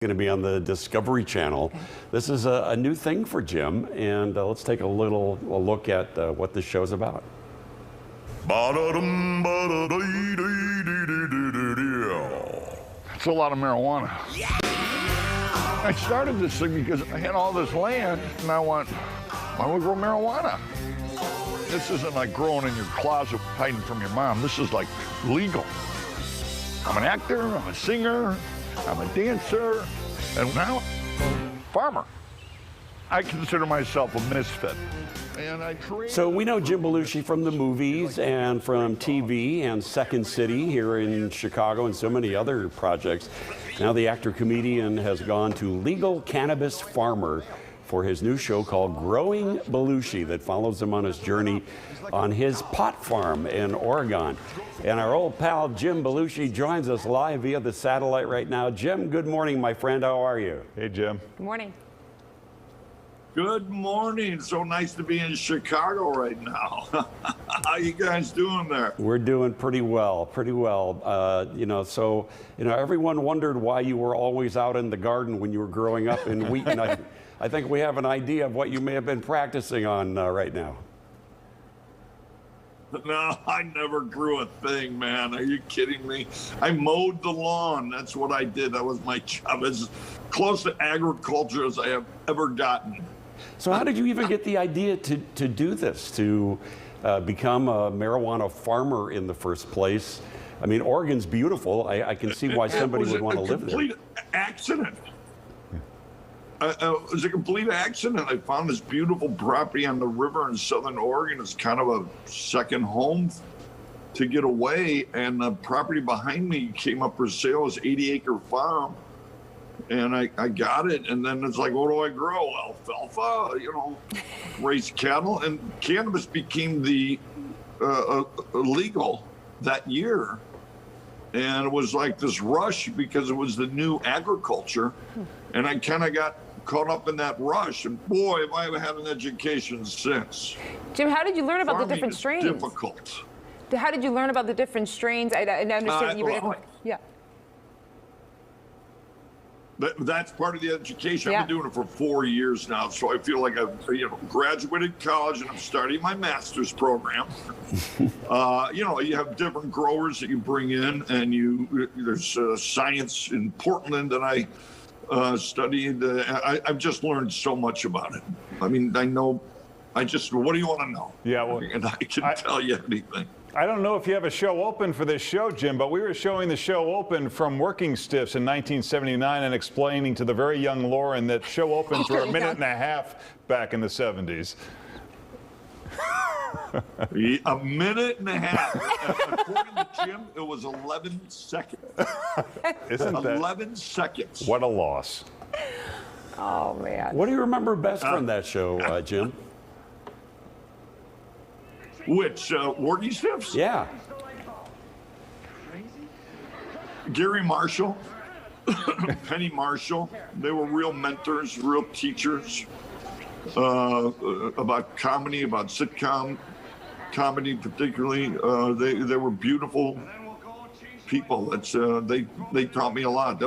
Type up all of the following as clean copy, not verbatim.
Going to be on the Discovery Channel. This is a new thing for Jim, and let's take a look at what this show's about. It's a lot of marijuana. I started this thing because I had all this land, and I went, why don't we grow marijuana? This isn't like growing in your closet hiding from your mom. This is like legal. I'm an actor, I'm a singer, I'm a dancer, and now I'm a farmer. I consider myself a misfit. So we know Jim Belushi from the movies and from TV and Second City here in Chicago and so many other projects. Now the actor-comedian has gone to legal cannabis farmer for his new show called Growing Belushi that follows him on his journey on his pot farm in Oregon. And our old pal Jim Belushi joins us live via the satellite right now. Jim, good morning, my friend. How are you? Hey, Jim. Good morning. Good morning. So nice to be in Chicago right now. How you guys doing there? We're doing pretty well, pretty well. Everyone wondered why you were always out in the garden when you were growing up in Wheaton. I think we have an idea of what you may have been practicing on right now. No, I never grew a thing, man. Are you kidding me? I mowed the lawn. That's what I did. That was my job. As close to agriculture as I have ever gotten. So how did you even get the idea to do this, to become a marijuana farmer in the first place? I mean, Oregon's beautiful. I can see why somebody would want to live there. It was a complete accident. It was a complete accident. I found this beautiful property on the river in Southern Oregon. It's kind of a second home to get away. And the property behind me came up for sale. It was an 80-acre farm. And I got it. And then it's like, what do I grow? Alfalfa, raise cattle. And cannabis became the legal that year. And it was like this rush because it was the new agriculture. And I kind of got caught up in that rush. And boy, have I had an education since. Jim, how did you learn about Farming the different is strains? Difficult. How did you learn about the different strains? I understand yeah. That's part of the education. Yeah. I've been doing it for 4 years now, so I feel like I've graduated college and I'm starting my master's program. You have different growers that you bring in, and there's science in Portland that I studied. I've just learned so much about it. I mean, what do you want to know? Yeah, well, and I can tell you anything. I don't know if you have a show open for this show, Jim, but we were showing the show open from Working Stiffs in 1979 and explaining to the very young Lauren that show opens were a minute and a half back in the 70s. A minute and a half. According to Jim, it was 11 seconds. Isn't that 11 seconds? What a loss. Oh, man. What do you remember best from that show, Jim? Which, Working Stiffs? Yeah. Gary Marshall, Penny Marshall, they were real mentors, real teachers about comedy, about sitcom comedy particularly. They were beautiful people. They taught me a lot.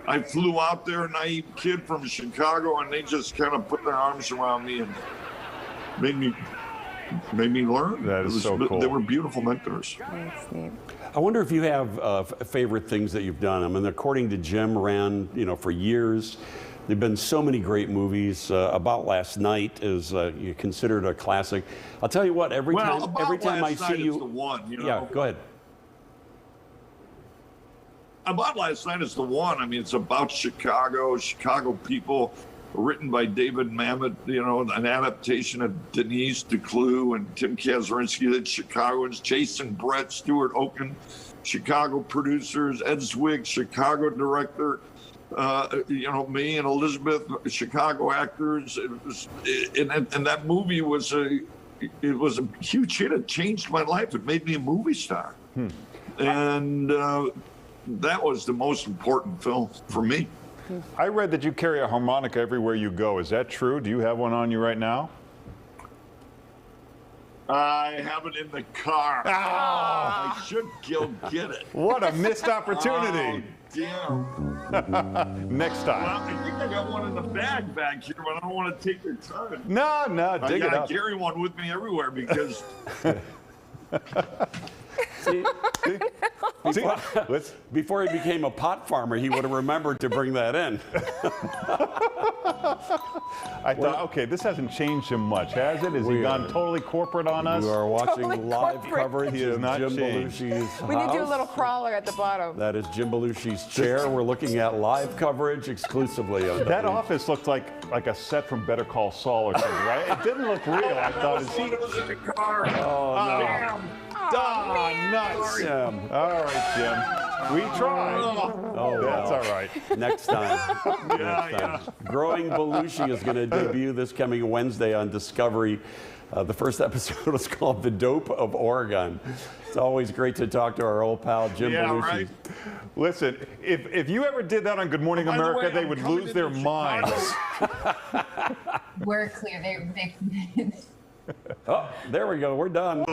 I flew out there, a naive kid from Chicago, and they just kind of put their arms around me and made me learn. That is so cool. They were beautiful mentors. That's neat. I wonder if you have favorite things that you've done. I mean, according to Jim, ran for years. There've been so many great movies. About Last Night is considered a classic. I'll tell you what. Every time I see you, the one. Yeah, go ahead. About Last Night is the one. I mean, it's about Chicago people. Written by David Mamet, an adaptation of Denise DeClue and Tim Kazurinsky, the Chicagoans, Jason Brett, Stuart Oaken, Chicago producers, Ed Zwig, Chicago director, me and Elizabeth, Chicago actors. And that movie was a huge hit. It changed my life. It made me a movie star. And that was the most important film for me. I read that you carry a harmonica everywhere you go. Is that true? Do you have one on you right now? I have it in the car. Oh. I should go get it. What a missed opportunity. Oh, Damn. Next Well, time. I think I got one in the bag back here, but I don't want to take your time. No, dig it I up. carry one with me everywhere because See, See, let's, before he became a pot farmer, he would have remembered to bring that in. I thought, okay, this hasn't changed him much, has it? Has he gone totally corporate on us? You are watching Totally live corporate. coverage He has of not Jim changed. Belushi's We need to do a house. little crawler at the bottom. That is Jim Belushi's chair. We're looking at live coverage exclusively of That the- office looked like a set from Better Call Saul or something, right? It didn't look real. I thought, is he? it was in the car. Oh, nuts. Jim. All right, Jim. We tried. Oh, That's well. all right. Next time. Yeah, Next time. Growing Belushi is going to debut this coming Wednesday on Discovery. The first episode is called The Dope of Oregon. It's always great to talk to our old pal, Jim Yeah, Belushi. right. Listen, if you ever did that on Good Morning By the America, way, they I'm would coming lose their into minds. We're clear. They Oh, there we go. We're done.